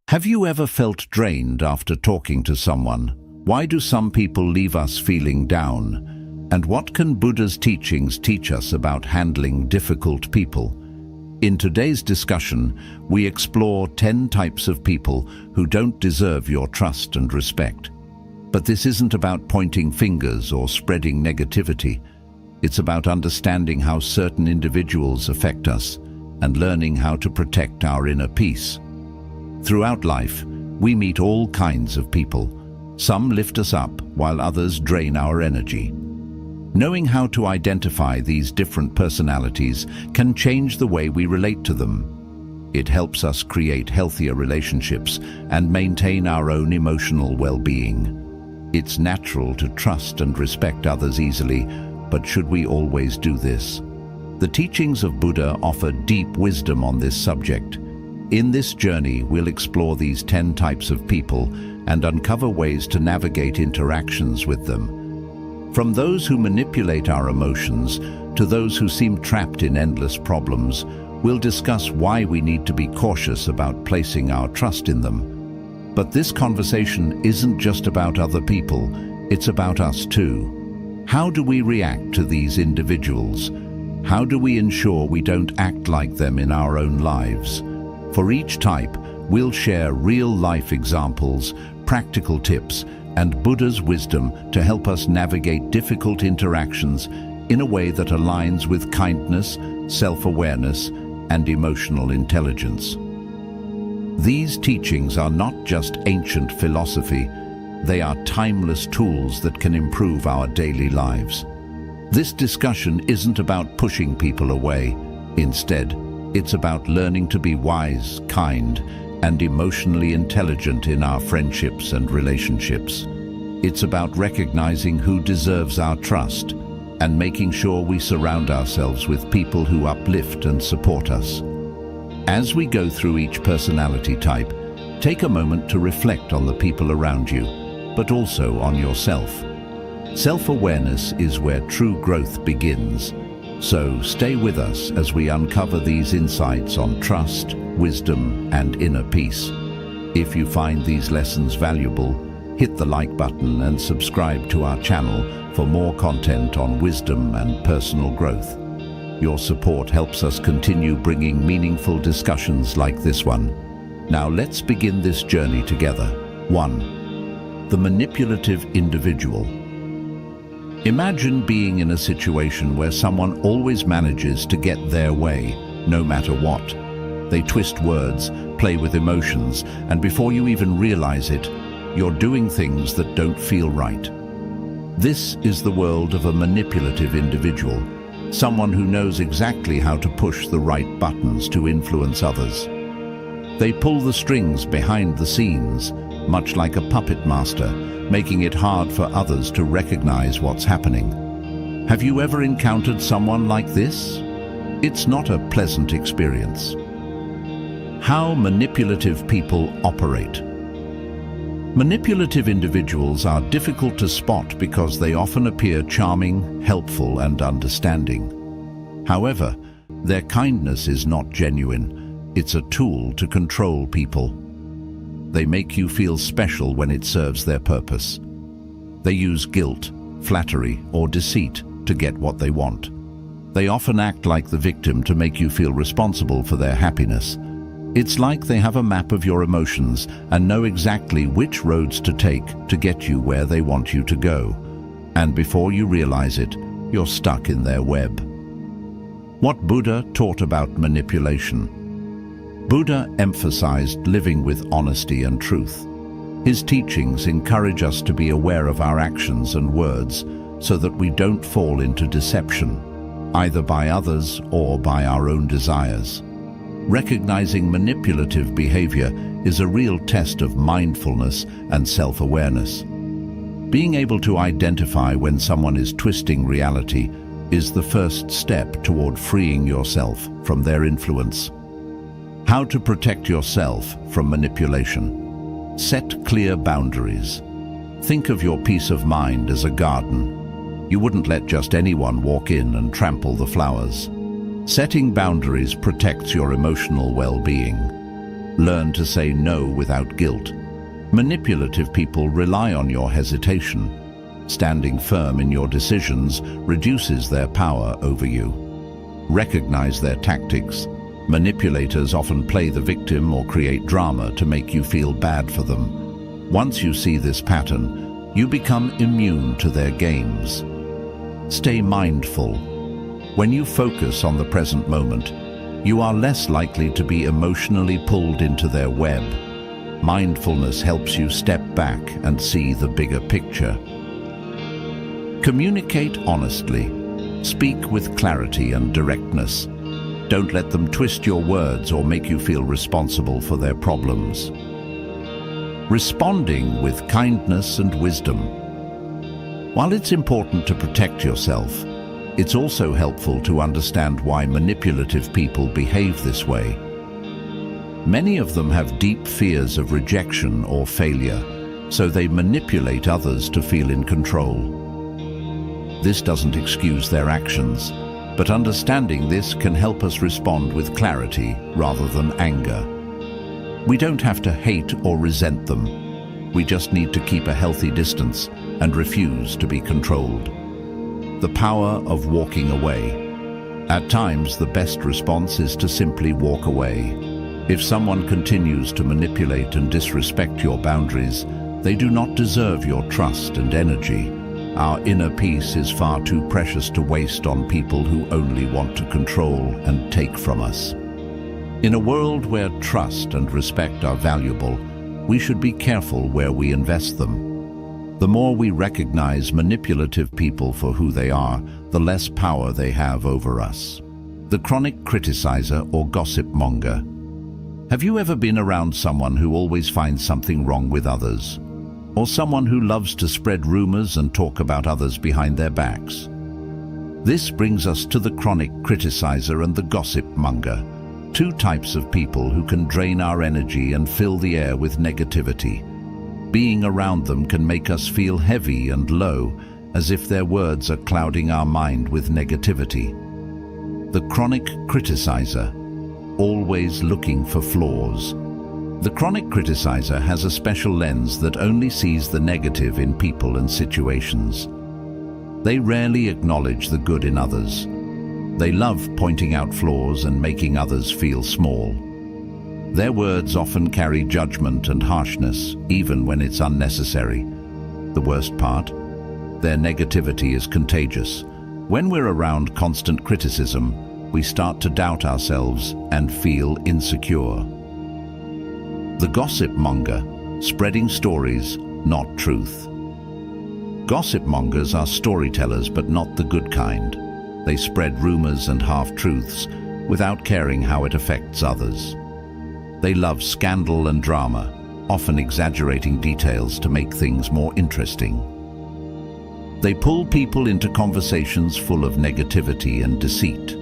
Have you ever felt drained after talking to someone? Why do some people leave us feeling down? And what can Buddha's teachings teach us about handling difficult people? In today's discussion, we explore 10 types of people who don't deserve your trust and respect. But this isn't about pointing fingers or spreading negativity. It's about understanding how certain individuals affect us and learning how to protect our inner peace. Throughout life, we meet all kinds of people. Some lift us up, while others drain our energy. Knowing how to identify these different personalities can change the way we relate to them. It helps us create healthier relationships and maintain our own emotional well-being. It's natural to trust and respect others easily, but should we always do this? The teachings of Buddha offer deep wisdom on this subject. In this journey, we'll explore these 10 types of people and uncover ways to navigate interactions with them. From those who manipulate our emotions to those who seem trapped in endless problems, we'll discuss why we need to be cautious about placing our trust in them. But this conversation isn't just about other people, it's about us too. How do we react to these individuals? How do we ensure we don't act like them in our own lives? For each type, we'll share real-life examples, practical tips, and Buddha's wisdom to help us navigate difficult interactions in a way that aligns with kindness, self-awareness, and emotional intelligence. These teachings are not just ancient philosophy, they are timeless tools that can improve our daily lives. This discussion isn't about pushing people away. Instead, it's about learning to be wise, kind, and emotionally intelligent in our friendships and relationships. It's about recognizing who deserves our trust and making sure we surround ourselves with people who uplift and support us. As we go through each personality type, take a moment to reflect on the people around you, but also on yourself. Self-awareness is where true growth begins. So stay with us as we uncover these insights on trust, wisdom, and inner peace. If you find these lessons valuable, hit the like button and subscribe to our channel for more content on wisdom and personal growth. Your support helps us continue bringing meaningful discussions like this one. Now let's begin this journey together. 1. The manipulative individual. Imagine being in a situation where someone always manages to get their way, no matter what. They twist words, play with emotions, and before you even realize it, you're doing things that don't feel right. This is the world of a manipulative individual, someone who knows exactly how to push the right buttons to influence others. They pull the strings behind the scenes, much like a puppet master, making it hard for others to recognize what's happening. Have you ever encountered someone like this? It's not a pleasant experience. How manipulative people operate. Manipulative individuals are difficult to spot because they often appear charming, helpful, and understanding. However, their kindness is not genuine. It's a tool to control people. They make you feel special when it serves their purpose. They use guilt, flattery, or deceit to get what they want. They often act like the victim to make you feel responsible for their happiness. It's like they have a map of your emotions and know exactly which roads to take to get you where they want you to go. And before you realize it, you're stuck in their web. What Buddha taught about manipulation. Buddha emphasized living with honesty and truth. His teachings encourage us to be aware of our actions and words so that we don't fall into deception, either by others or by our own desires. Recognizing manipulative behavior is a real test of mindfulness and self-awareness. Being able to identify when someone is twisting reality is the first step toward freeing yourself from their influence. How to protect yourself from manipulation. Set clear boundaries. Think of your peace of mind as a garden. You wouldn't let just anyone walk in and trample the flowers. Setting boundaries protects your emotional well-being. Learn to say no without guilt. Manipulative people rely on your hesitation. Standing firm in your decisions reduces their power over you. Recognize their tactics. Manipulators often play the victim or create drama to make you feel bad for them. Once you see this pattern, you become immune to their games. Stay mindful. When you focus on the present moment, you are less likely to be emotionally pulled into their web. Mindfulness helps you step back and see the bigger picture. Communicate honestly. Speak with clarity and directness. Don't let them twist your words or make you feel responsible for their problems. Responding with kindness and wisdom. While it's important to protect yourself, it's also helpful to understand why manipulative people behave this way. Many of them have deep fears of rejection or failure, so they manipulate others to feel in control. This doesn't excuse their actions, but understanding this can help us respond with clarity rather than anger. We don't have to hate or resent them. We just need to keep a healthy distance and refuse to be controlled. The power of walking away. At times, the best response is to simply walk away. If someone continues to manipulate and disrespect your boundaries, they do not deserve your trust and energy. Our inner peace is far too precious to waste on people who only want to control and take from us. In a world where trust and respect are valuable, we should be careful where we invest them. The more we recognize manipulative people for who they are, the less power they have over us. The chronic criticizer or gossip monger. Have you ever been around someone who always finds something wrong with others? Or someone who loves to spread rumors and talk about others behind their backs? This brings us to the chronic criticizer and the gossip monger, two types of people who can drain our energy and fill the air with negativity. Being around them can make us feel heavy and low, as if their words are clouding our mind with negativity. The chronic criticizer, always looking for flaws. The chronic criticizer has a special lens that only sees the negative in people and situations. They rarely acknowledge the good in others. They love pointing out flaws and making others feel small. Their words often carry judgment and harshness, even when it's unnecessary. The worst part? Their negativity is contagious. When we're around constant criticism, we start to doubt ourselves and feel insecure. The gossip monger, spreading stories, not truth. Gossip mongers are storytellers, but not the good kind. They spread rumors and half-truths without caring how it affects others. They love scandal and drama, often exaggerating details to make things more interesting. They pull people into conversations full of negativity and deceit.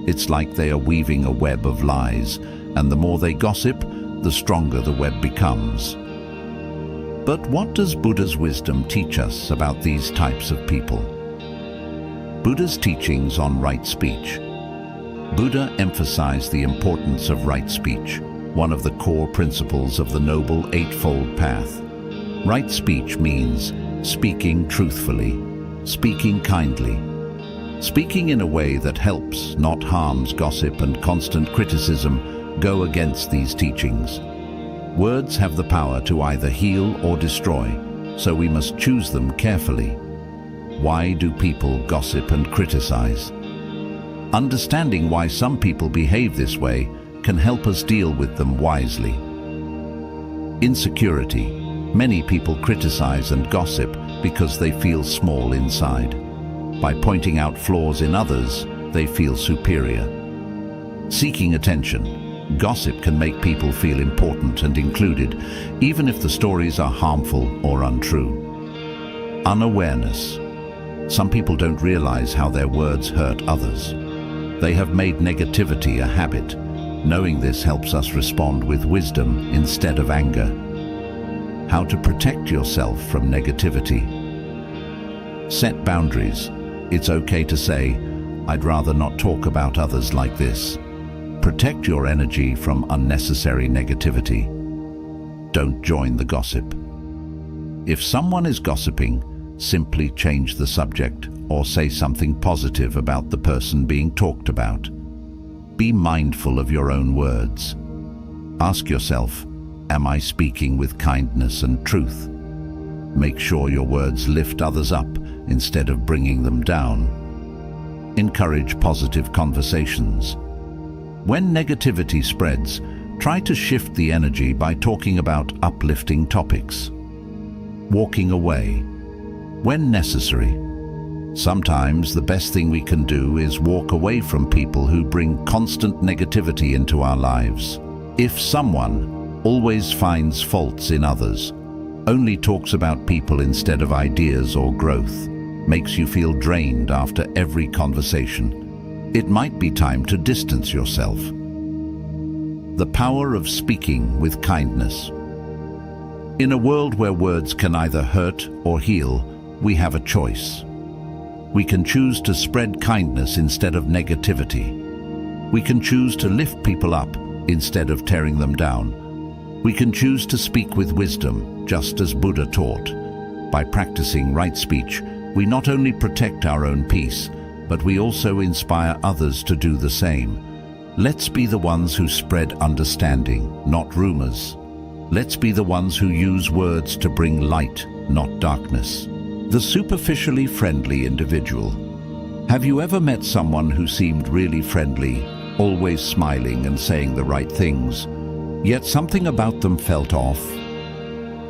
It's like they are weaving a web of lies, and the more they gossip, the stronger the web becomes. But what does Buddha's wisdom teach us about these types of people? Buddha's teachings on right speech. Buddha emphasized the importance of right speech, one of the core principles of the Noble Eightfold Path. Right speech means speaking truthfully, speaking kindly, speaking in a way that helps, not harms. Gossip and constant criticism go against these teachings. Words have the power to either heal or destroy, so we must choose them carefully. Why do people gossip and criticize? Understanding why some people behave this way can help us deal with them wisely. Insecurity. Many people criticize and gossip because they feel small inside. By pointing out flaws in others, they feel superior. Seeking attention. Gossip can make people feel important and included, even if the stories are harmful or untrue. Unawareness. Some people don't realize how their words hurt others. They have made negativity a habit. Knowing this helps us respond with wisdom instead of anger. How to protect yourself from negativity. Set boundaries. It's okay to say, "I'd rather not talk about others like this." Protect your energy from unnecessary negativity. Don't join the gossip. If someone is gossiping, simply change the subject or say something positive about the person being talked about. Be mindful of your own words. Ask yourself, am I speaking with kindness and truth? Make sure your words lift others up instead of bringing them down. Encourage positive conversations. When negativity spreads, try to shift the energy by talking about uplifting topics. Walking away, when necessary. Sometimes the best thing we can do is walk away from people who bring constant negativity into our lives. If someone always finds faults in others, only talks about people instead of ideas or growth, makes you feel drained after every conversation, it might be time to distance yourself. The power of speaking with kindness. In a world where words can either hurt or heal, we have a choice. We can choose to spread kindness instead of negativity. We can choose to lift people up instead of tearing them down. We can choose to speak with wisdom, just as Buddha taught. By practicing right speech, we not only protect our own peace, but we also inspire others to do the same. Let's be the ones who spread understanding, not rumors. Let's be the ones who use words to bring light, not darkness. The superficially friendly individual. Have you ever met someone who seemed really friendly, always smiling and saying the right things, yet something about them felt off?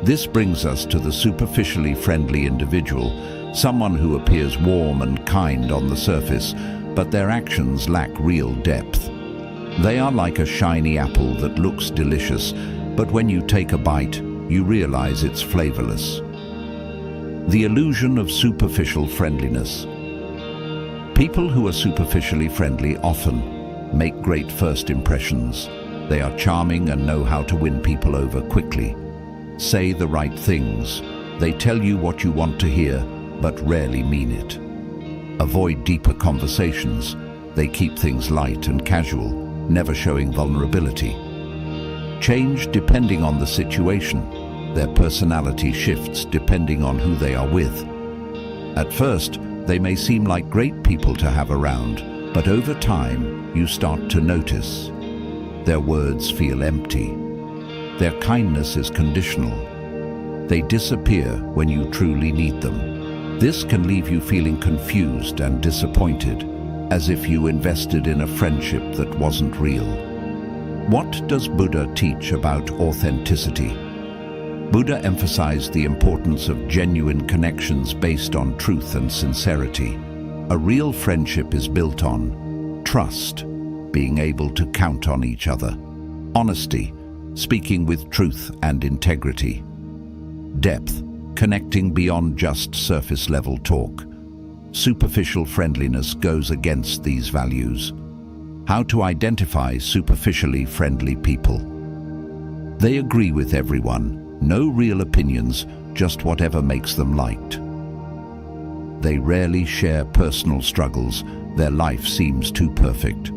This brings us to the superficially friendly individual, someone who appears warm and kind on the surface, but their actions lack real depth. They are like a shiny apple that looks delicious, but when you take a bite, you realize it's flavorless. The illusion of superficial friendliness. People who are superficially friendly often make great first impressions. They are charming and know how to win people over quickly. Say the right things. They tell you what you want to hear, but rarely mean it. Avoid deeper conversations. They keep things light and casual, never showing vulnerability. Change depending on the situation. Their personality shifts depending on who they are with. At first, they may seem like great people to have around, but over time, you start to notice. Their words feel empty. Their kindness is conditional. They disappear when you truly need them. This can leave you feeling confused and disappointed, as if you invested in a friendship that wasn't real. What does Buddha teach about authenticity? Buddha emphasized the importance of genuine connections based on truth and sincerity. A real friendship is built on trust, being able to count on each other; honesty, speaking with truth and integrity; depth, connecting beyond just surface-level talk. Superficial friendliness goes against these values. How to identify superficially friendly people. They agree with everyone, no real opinions, just whatever makes them liked. They rarely share personal struggles, their life seems too perfect.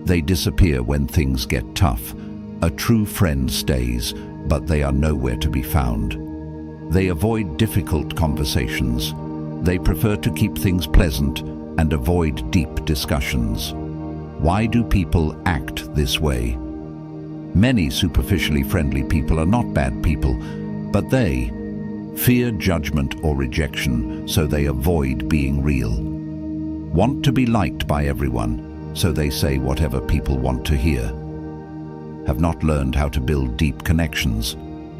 They disappear when things get tough. A true friend stays, but they are nowhere to be found. They avoid difficult conversations. They prefer to keep things pleasant and avoid deep discussions. Why do people act this way? Many superficially friendly people are not bad people, but they fear judgment or rejection, so they avoid being real. Want to be liked by everyone, so they say whatever people want to hear. Have not learned how to build deep connections.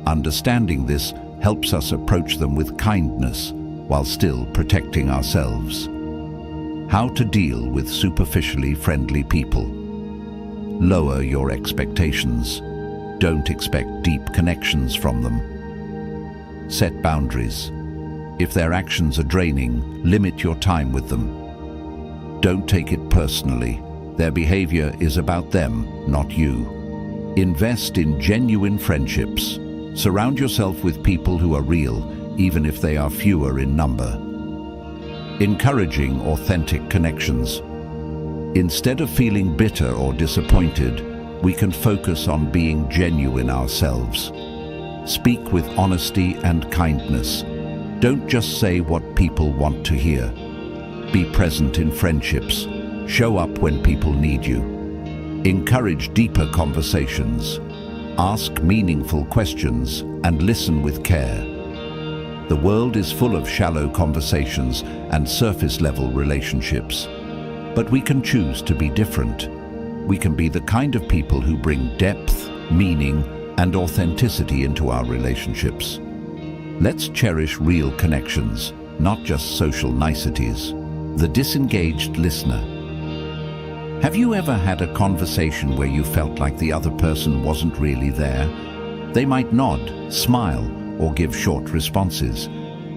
Understanding this helps us approach them with kindness while still protecting ourselves. How to deal with superficially friendly people. Lower your expectations. Don't expect deep connections from them. Set boundaries. If their actions are draining, limit your time with them. Don't take it personally. Their behavior is about them, not you. Invest in genuine friendships. Surround yourself with people who are real, even if they are fewer in number. Encouraging authentic connections. Instead of feeling bitter or disappointed, we can focus on being genuine ourselves. Speak with honesty and kindness. Don't just say what people want to hear. Be present in friendships. Show up when people need you. Encourage deeper conversations. Ask meaningful questions and listen with care. The world is full of shallow conversations and surface-level relationships. But we can choose to be different. We can be the kind of people who bring depth, meaning, and authenticity into our relationships. Let's cherish real connections, not just social niceties. The disengaged listener. Have you ever had a conversation where you felt like the other person wasn't really there? They might nod, smile, or give short responses,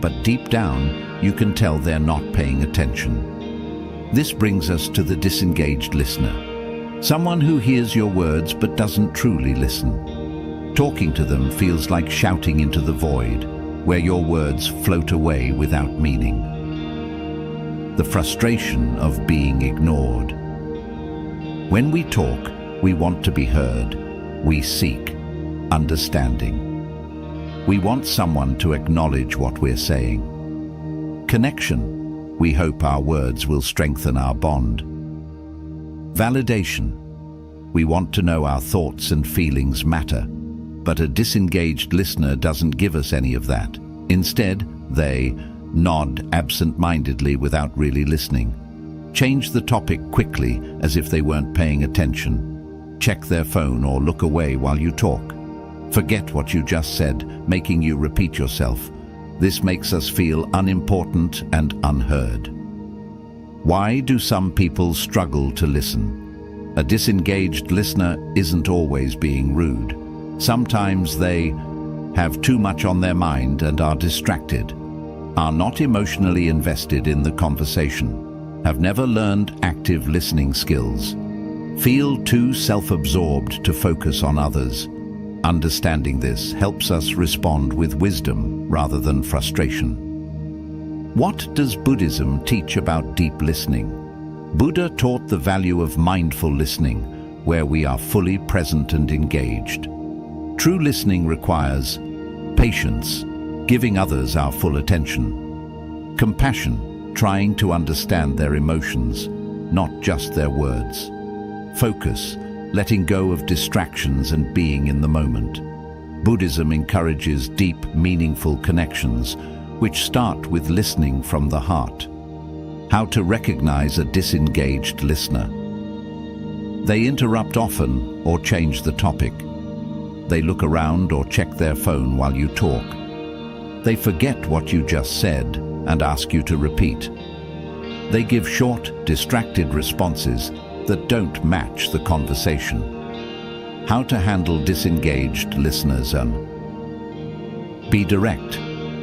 but deep down, you can tell they're not paying attention. This brings us to the disengaged listener. Someone who hears your words but doesn't truly listen. Talking to them feels like shouting into the void, where your words float away without meaning. The frustration of being ignored. When we talk, we want to be heard. We seek understanding. We want someone to acknowledge what we're saying. Connection. We hope our words will strengthen our bond. Validation. We want to know our thoughts and feelings matter, but a disengaged listener doesn't give us any of that. Instead, they nod absent-mindedly without really listening. Change the topic quickly as if they weren't paying attention. Check their phone or look away while you talk. Forget what you just said, making you repeat yourself. This makes us feel unimportant and unheard. Why do some people struggle to listen? A disengaged listener isn't always being rude. Sometimes they have too much on their mind and are distracted, are not emotionally invested in the conversation, have never learned active listening skills, feel too self-absorbed to focus on others. Understanding this helps us respond with wisdom rather than frustration. What does Buddhism teach about deep listening? Buddha taught the value of mindful listening, where we are fully present and engaged. True listening requires patience, giving others our full attention, compassion, trying to understand their emotions, not just their words, focus, letting go of distractions and being in the moment. Buddhism encourages deep, meaningful connections, which start with listening from the heart. How to recognize a disengaged listener. They interrupt often or change the topic. They look around or check their phone while you talk. They forget what you just said and ask you to repeat. They give short, distracted responses that don't match the conversation. How to handle disengaged listeners. Be direct.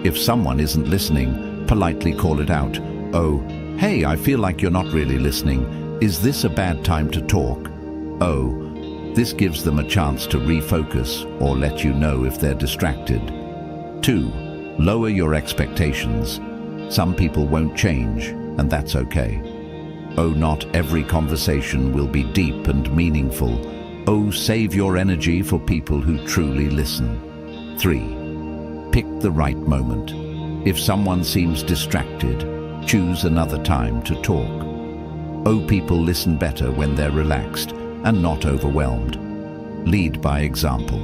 If someone isn't listening, politely call it out. Oh, hey, I feel like you're not really listening. Is this a bad time to talk? Oh, this gives them a chance to refocus or let you know if they're distracted. 2. Lower your expectations. Some people won't change, and that's okay. Oh, not every conversation will be deep and meaningful. Oh, save your energy for people who truly listen. 3. Pick the right moment. If someone seems distracted, choose another time to talk. Oh, people listen better when they're relaxed and not overwhelmed. Lead by example.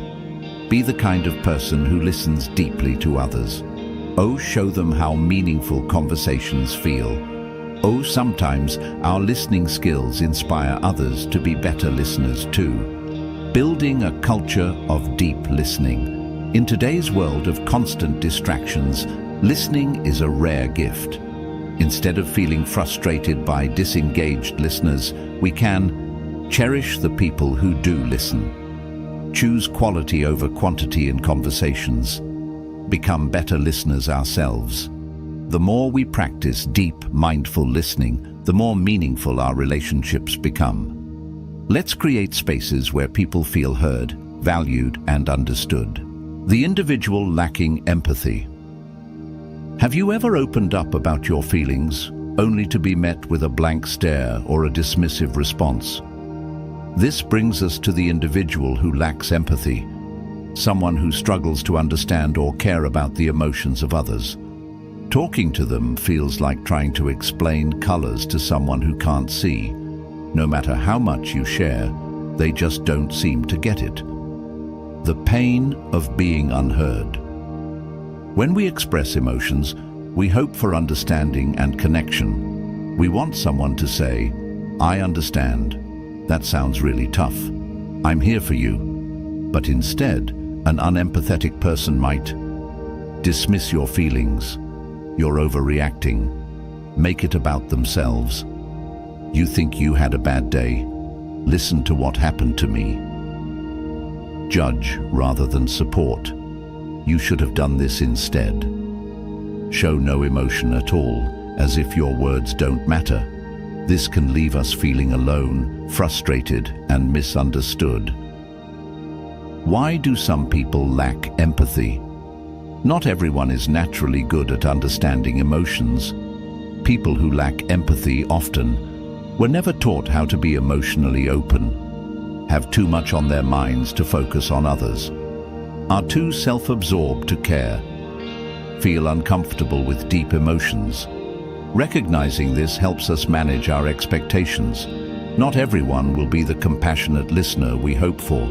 Be the kind of person who listens deeply to others. Oh, show them how meaningful conversations feel. Oh, sometimes our listening skills inspire others to be better listeners too. Building a culture of deep listening. In today's world of constant distractions, listening is a rare gift. Instead of feeling frustrated by disengaged listeners, we can cherish the people who do listen. Choose quality over quantity in conversations. Become better listeners ourselves. The more we practice deep, mindful listening, the more meaningful our relationships become. Let's create spaces where people feel heard, valued, and understood. The individual lacking empathy. Have you ever opened up about your feelings, only to be met with a blank stare or a dismissive response. This brings us to the individual who lacks empathy, someone who struggles to understand or care about the emotions of others. Talking to them feels like trying to explain colors to someone who can't see. No matter how much you share, they just don't seem to get it. The pain of being unheard. When we express emotions, we hope for understanding and connection. We want someone to say, "I understand. That sounds really tough. I'm here for you." But instead, an unempathetic person might dismiss your feelings. "You're overreacting." Make it about themselves. "You think you had a bad day? Listen to what happened to me." Judge rather than support. "You should have done this instead." Show no emotion at all, as if your words don't matter. This can leave us feeling alone, frustrated, and misunderstood. Why do some people lack empathy? Not everyone is naturally good at understanding emotions. People who lack empathy often were never taught how to be emotionally open, have too much on their minds to focus on others, are too self-absorbed to care, feel uncomfortable with deep emotions. Recognizing this helps us manage our expectations. Not everyone will be the compassionate listener we hope for.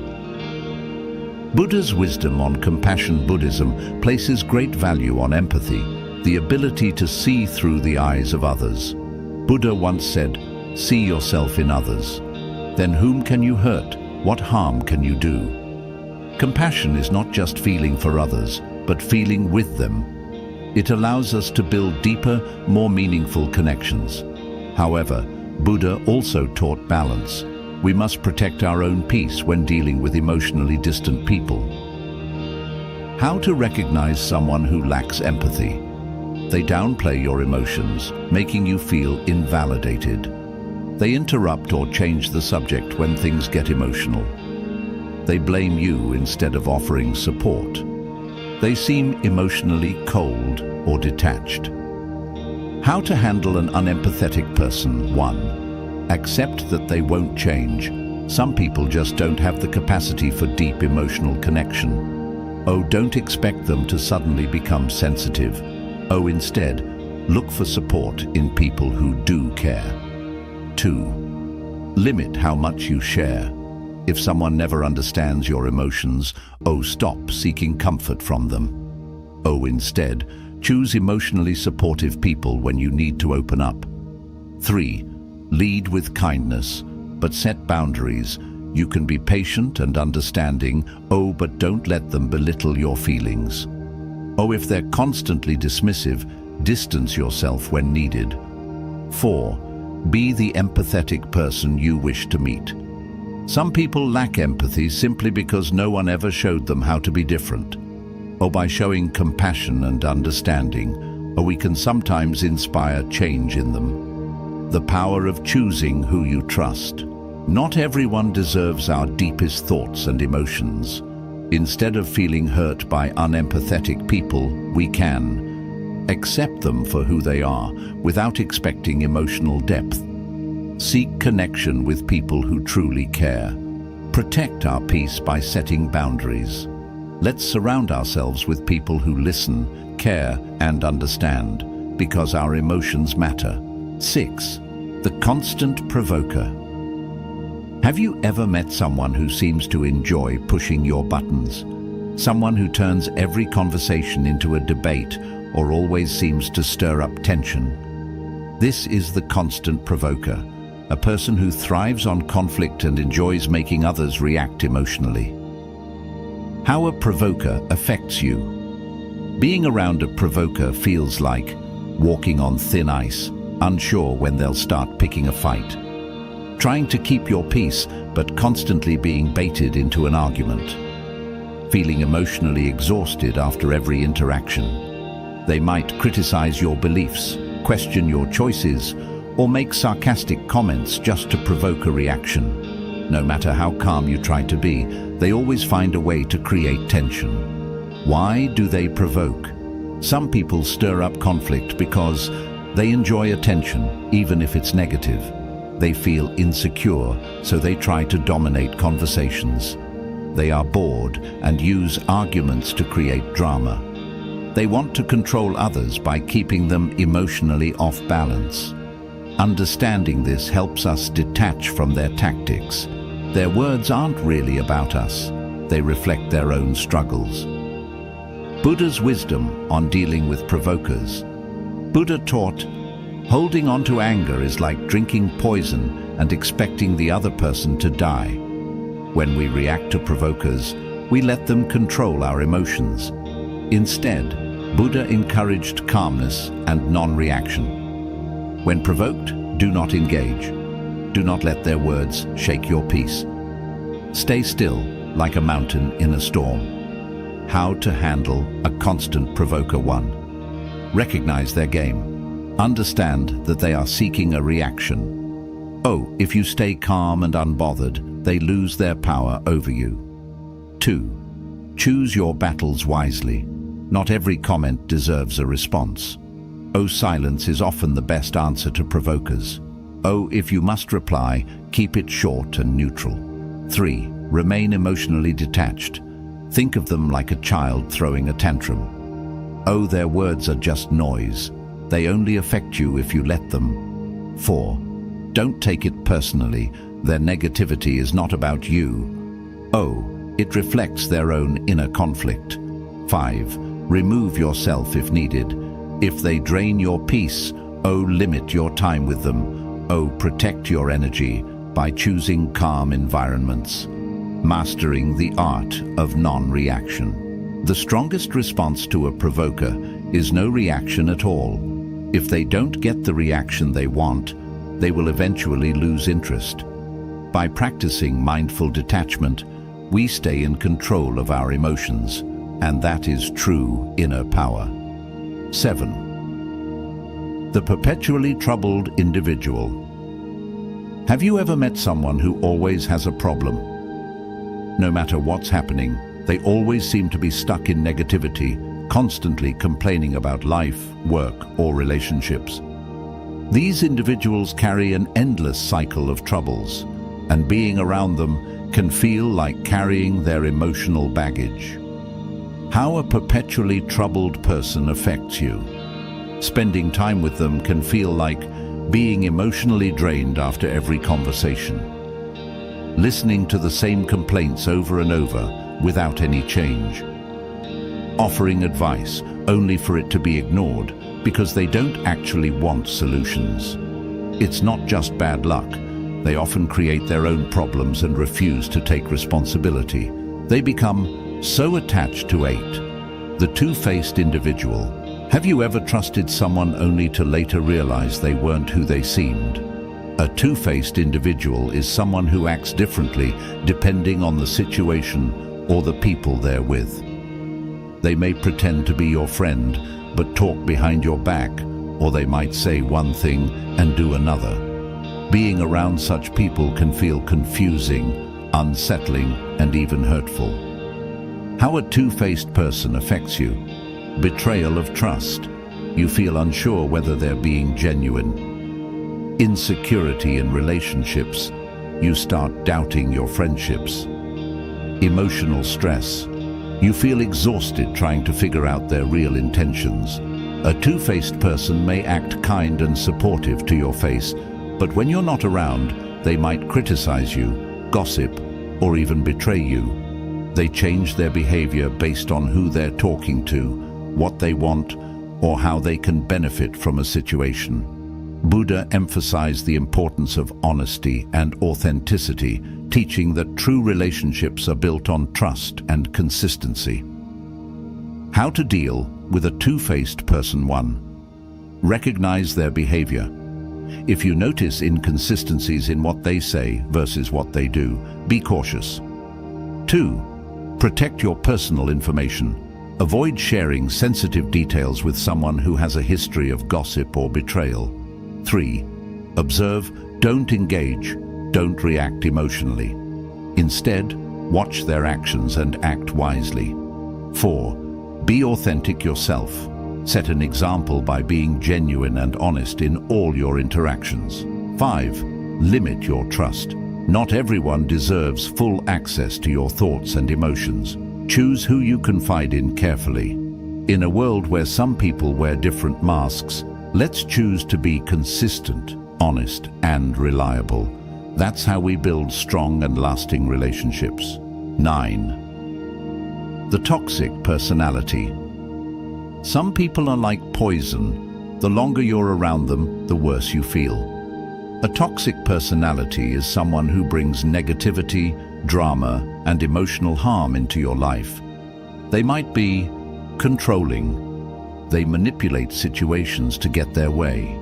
Buddha's wisdom on compassion. Buddhism places great value on empathy, the ability to see through the eyes of others. Buddha once said, "See yourself in others. Then whom can you hurt? What harm can you do?" Compassion is not just feeling for others, but feeling with them. It allows us to build deeper, more meaningful connections. However, Buddha also taught balance. We must protect our own peace when dealing with emotionally distant people. How to recognize someone who lacks empathy? They downplay your emotions, making you feel invalidated. They interrupt or change the subject when things get emotional. They blame you instead of offering support. They seem emotionally cold or detached. How to handle an unempathetic person? 1. Accept that they won't change. Some people just don't have the capacity for deep emotional connection. Oh, don't expect them to suddenly become sensitive. Oh, instead, look for support in people who do care. 2. Limit how much you share. If someone never understands your emotions, stop seeking comfort from them. Instead, choose emotionally supportive people when you need to open up. 3. Lead with kindness, but set boundaries. You can be patient and understanding, but don't let them belittle your feelings. If they're constantly dismissive, distance yourself when needed. 4. Be the empathetic person you wish to meet. Some people lack empathy simply because no one ever showed them how to be different. By showing compassion and understanding, we can sometimes inspire change in them. The power of choosing who you trust. Not everyone deserves our deepest thoughts and emotions. Instead of feeling hurt by unempathetic people, we can accept them for who they are without expecting emotional depth. Seek connection with people who truly care. Protect our peace by setting boundaries. Let's surround ourselves with people who listen, care, and understand, because our emotions matter. 6. The constant provoker. Have you ever met someone who seems to enjoy pushing your buttons? Someone who turns every conversation into a debate or always seems to stir up tension? This is the constant provoker, a person who thrives on conflict and enjoys making others react emotionally. How a provoker affects you. Being around a provoker feels like walking on thin ice, unsure when they'll start picking a fight. Trying to keep your peace, but constantly being baited into an argument. Feeling emotionally exhausted after every interaction. They might criticize your beliefs, question your choices, or make sarcastic comments just to provoke a reaction. No matter how calm you try to be, they always find a way to create tension. Why do they provoke? Some people stir up conflict because They enjoy attention, even if it's negative. They feel insecure, so they try to dominate conversations. They are bored and use arguments to create drama. They want to control others by keeping them emotionally off balance. Understanding this helps us detach from their tactics. Their words aren't really about us. They reflect their own struggles. Buddha's wisdom on dealing with provokers. Buddha taught, holding on to anger is like drinking poison and expecting the other person to die. When we react to provokers, we let them control our emotions. Instead, Buddha encouraged calmness and non-reaction. When provoked, do not engage. Do not let their words shake your peace. Stay still, like a mountain in a storm. How to handle a constant provoker. 1. Recognize their game. Understand that they are seeking a reaction. Oh, if you stay calm and unbothered, they lose their power over you. 2. Choose your battles wisely. Not every comment deserves a response. Oh, silence is often the best answer to provokers. Oh, if you must reply, keep it short and neutral. 3. Remain emotionally detached. Think of them like a child throwing a tantrum. Oh, their words are just noise. They only affect you if you let them. 4. Don't take it personally. Their negativity is not about you. Oh, it reflects their own inner conflict. 5. Remove yourself if needed. If they drain your peace, oh, limit your time with them. Oh, protect your energy by choosing calm environments. Mastering the art of non-reaction. The strongest response to a provoker is no reaction at all. If they don't get the reaction they want, they will eventually lose interest. By practicing mindful detachment, we stay in control of our emotions, and that is true inner power. 7. The perpetually troubled individual. Have you ever met someone who always has a problem? No matter what's happening, they always seem to be stuck in negativity, constantly complaining about life, work, or relationships. These individuals carry an endless cycle of troubles, and being around them can feel like carrying their emotional baggage. How a perpetually troubled person affects you. Spending time with them can feel like being emotionally drained after every conversation. Listening to the same complaints over and over without any change. Offering advice only for it to be ignored because they don't actually want solutions. It's not just bad luck. They often create their own problems and refuse to take responsibility. They become so attached to 8. The two-faced individual. Have you ever trusted someone only to later realize they weren't who they seemed? A two-faced individual is someone who acts differently depending on the situation or the people they're with. They may pretend to be your friend, but talk behind your back, or they might say one thing and do another. Being around such people can feel confusing, unsettling, and even hurtful. How a two-faced person affects you. Betrayal of trust. You feel unsure whether they're being genuine. Insecurity in relationships. You start doubting your friendships. Emotional stress. You feel exhausted trying to figure out their real intentions. A two-faced person may act kind and supportive to your face, but when you're not around, they might criticize you, gossip, or even betray you. They change their behavior based on who they're talking to, what they want, or how they can benefit from a situation. Buddha emphasized the importance of honesty and authenticity, teaching that true relationships are built on trust and consistency. How to deal with a two-faced person. 1. Recognize their behavior. If you notice inconsistencies in what they say versus what they do, be cautious. 2. Protect your personal information. Avoid sharing sensitive details with someone who has a history of gossip or betrayal. 3. Observe, don't engage, don't react emotionally. Instead, watch their actions and act wisely. 4. Be authentic yourself. Set an example by being genuine and honest in all your interactions. 5. Limit your trust. Not everyone deserves full access to your thoughts and emotions. Choose who you confide in carefully. In a world where some people wear different masks, let's choose to be consistent, honest, and reliable. That's how we build strong and lasting relationships. 9. The toxic personality. Some people are like poison. The longer you're around them, the worse you feel. A toxic personality is someone who brings negativity, drama, and emotional harm into your life. They might be controlling. They manipulate situations to get their way.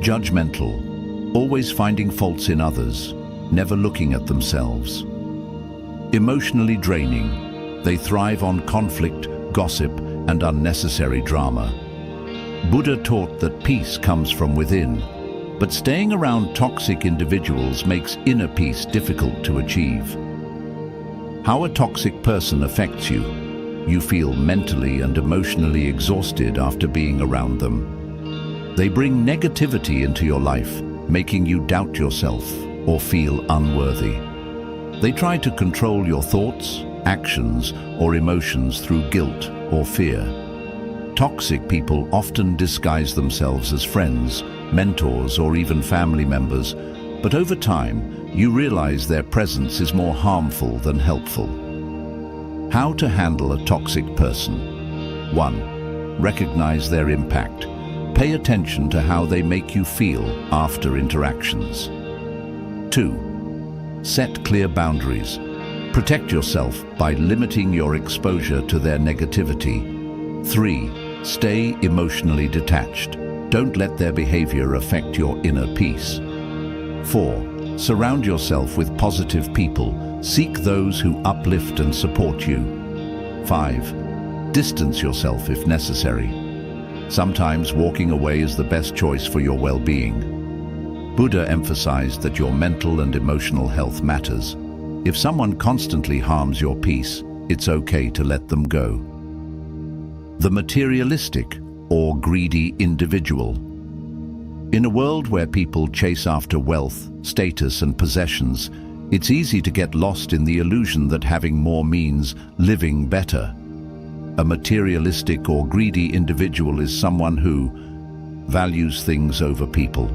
Judgmental, always finding faults in others, never looking at themselves. Emotionally draining, they thrive on conflict, gossip, and unnecessary drama. Buddha taught that peace comes from within, but staying around toxic individuals makes inner peace difficult to achieve. How a toxic person affects you. You feel mentally and emotionally exhausted after being around them. They bring negativity into your life, making you doubt yourself or feel unworthy. They try to control your thoughts, actions, or emotions through guilt or fear. Toxic people often disguise themselves as friends, mentors, or even family members, but over time, you realize their presence is more harmful than helpful. How to handle a toxic person. 1. Recognize their impact. Pay attention to how they make you feel after interactions. 2. Set clear boundaries. Protect yourself by limiting your exposure to their negativity. 3. Stay emotionally detached. Don't let their behavior affect your inner peace. 4. Surround yourself with positive people. Seek those who uplift and support you. 5. Distance yourself if necessary. Sometimes walking away is the best choice for your well-being. Buddha emphasized that your mental and emotional health matters. If someone constantly harms your peace, it's okay to let them go. The materialistic or greedy individual. In a world where people chase after wealth, status, and possessions, it's easy to get lost in the illusion that having more means living better. A materialistic or greedy individual is someone who values things over people.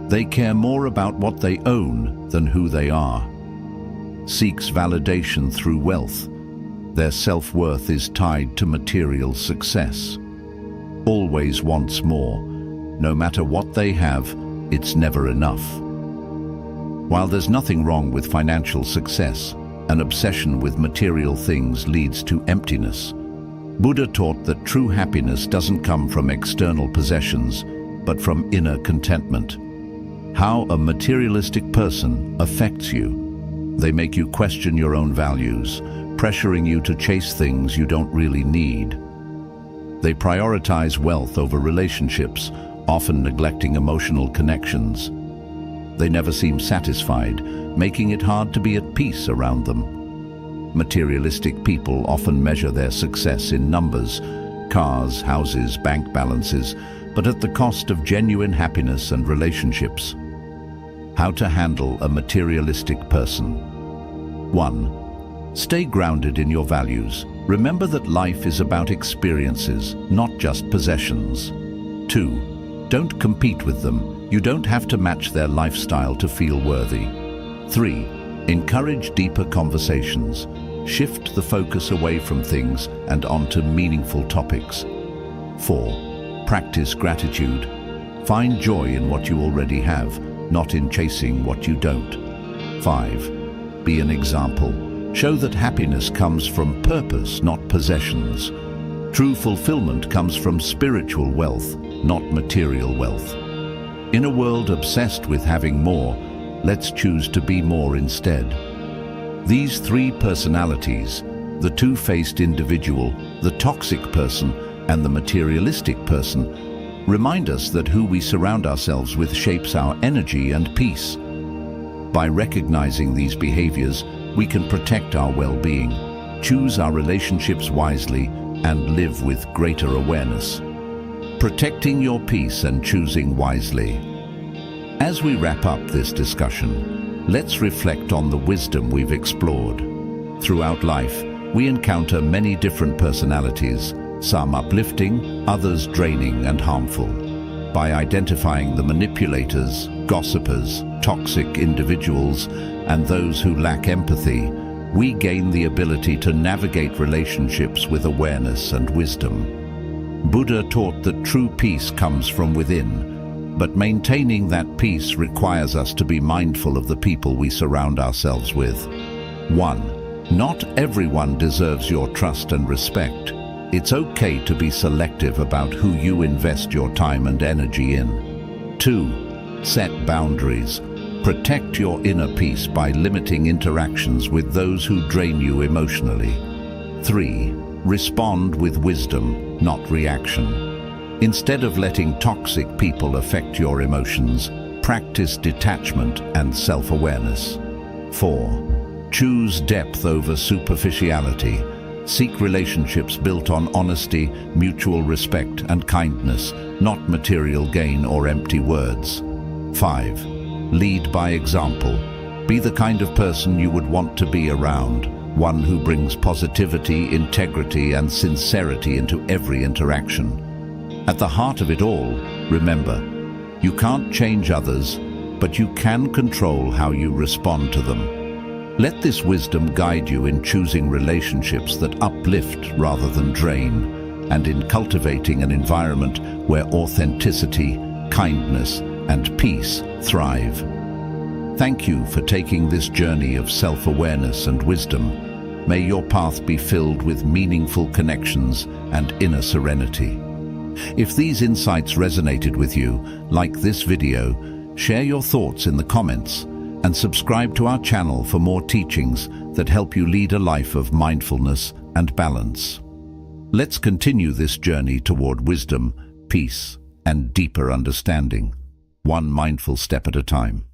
They care more about what they own than who they are. Seeks validation through wealth. Their self-worth is tied to material success. Always wants more. No matter what they have, it's never enough. While there's nothing wrong with financial success, an obsession with material things leads to emptiness. Buddha taught that true happiness doesn't come from external possessions, but from inner contentment. How a materialistic person affects you. They make you question your own values, pressuring you to chase things you don't really need. They prioritize wealth over relationships, often neglecting emotional connections. They never seem satisfied, making it hard to be at peace around them. Materialistic people often measure their success in numbers, cars, houses, bank balances, but at the cost of genuine happiness and relationships. How to handle a materialistic person. 1. Stay grounded in your values. Remember that life is about experiences, not just possessions. 2. Don't compete with them. You don't have to match their lifestyle to feel worthy. 3. Encourage deeper conversations. Shift the focus away from things and onto meaningful topics. 4. Practice gratitude. Find joy in what you already have, not in chasing what you don't. 5. Be an example. Show that happiness comes from purpose, not possessions. True fulfillment comes from spiritual wealth, not material wealth. In a world obsessed with having more, let's choose to be more instead. These 3 personalities, the two-faced individual, the toxic person, and the materialistic person, remind us that who we surround ourselves with shapes our energy and peace. By recognizing these behaviors, we can protect our well-being, choose our relationships wisely, and live with greater awareness. Protecting your peace and choosing wisely. As we wrap up this discussion, let's reflect on the wisdom we've explored. Throughout life, we encounter many different personalities, some uplifting, others draining and harmful. By identifying the manipulators, gossipers, toxic individuals, and those who lack empathy, we gain the ability to navigate relationships with awareness and wisdom. Buddha taught that true peace comes from within, but maintaining that peace requires us to be mindful of the people we surround ourselves with. 1. Not everyone deserves your trust and respect. It's okay to be selective about who you invest your time and energy in. 2. Set boundaries. Protect your inner peace by limiting interactions with those who drain you emotionally. 3. Respond with wisdom, not reaction. Instead of letting toxic people affect your emotions, practice detachment and self-awareness. 4. Choose depth over superficiality. Seek relationships built on honesty, mutual respect, and kindness, not material gain or empty words. 5. Lead by example. Be the kind of person you would want to be around, one who brings positivity, integrity, and sincerity into every interaction. At the heart of it all, remember, you can't change others, but you can control how you respond to them. Let this wisdom guide you in choosing relationships that uplift rather than drain, and in cultivating an environment where authenticity, kindness, and peace thrive. Thank you for taking this journey of self-awareness and wisdom. May your path be filled with meaningful connections and inner serenity. If these insights resonated with you, like this video, share your thoughts in the comments, and subscribe to our channel for more teachings that help you lead a life of mindfulness and balance. Let's continue this journey toward wisdom, peace, and deeper understanding, one mindful step at a time.